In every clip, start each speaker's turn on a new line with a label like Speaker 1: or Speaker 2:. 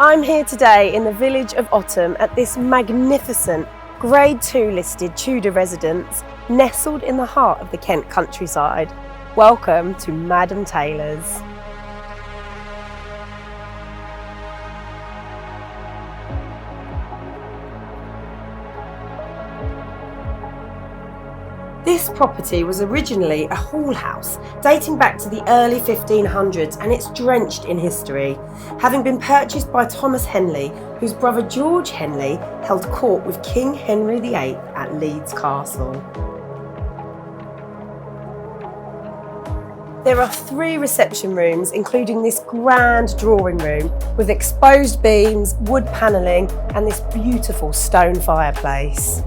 Speaker 1: I'm here today in the village of Otham at this magnificent Grade 2 listed Tudor residence nestled in the heart of the Kent countryside. Welcome to Madam Taylor's. This property was originally a hall house dating back to the early 1500s, and it's drenched in history, having been purchased by Thomas Henley, whose brother George Henley held court with King Henry VIII at Leeds Castle. There are 3 reception rooms, including this grand drawing room with exposed beams, wood panelling and this beautiful stone fireplace.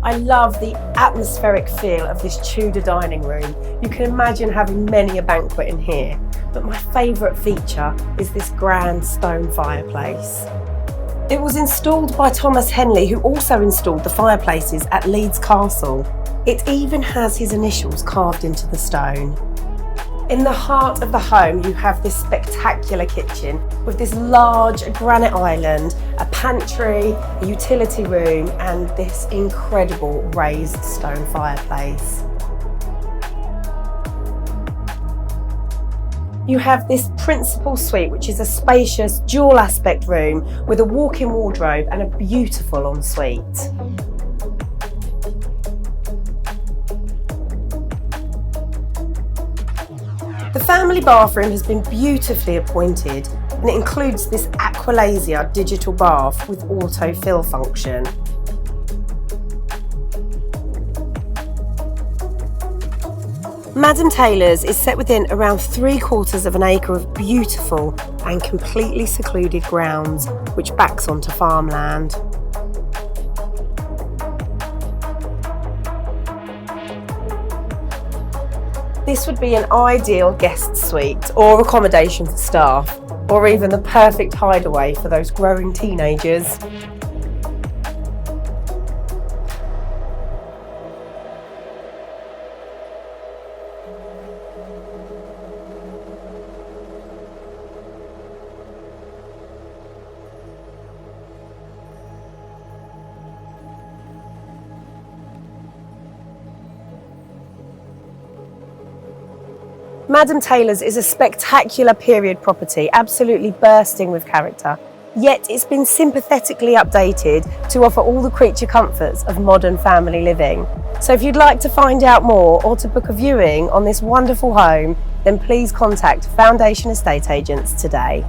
Speaker 1: I love the atmospheric feel of this Tudor dining room. You can imagine having many a banquet in here, but my favourite feature is this grand stone fireplace. It was installed by Thomas Henley, who also installed the fireplaces at Leeds Castle. It even has his initials carved into the stone. In the heart of the home, you have this spectacular kitchen with this large granite island, a pantry, a utility room, and this incredible raised stone fireplace. You have this principal suite, which is a spacious dual aspect room with a walk-in wardrobe and a beautiful ensuite. The family bathroom has been beautifully appointed, and it includes this Aqualasia digital bath with auto-fill function. Madam Taylor's is set within around 3/4 of an acre of beautiful and completely secluded grounds, which backs onto farmland. This would be an ideal guest suite or accommodation for staff, or even the perfect hideaway for those growing teenagers. Madam Taylor's is a spectacular period property, absolutely bursting with character, yet it's been sympathetically updated to offer all the creature comforts of modern family living. So if you'd like to find out more or to book a viewing on this wonderful home, then please contact Foundation Estate Agents today.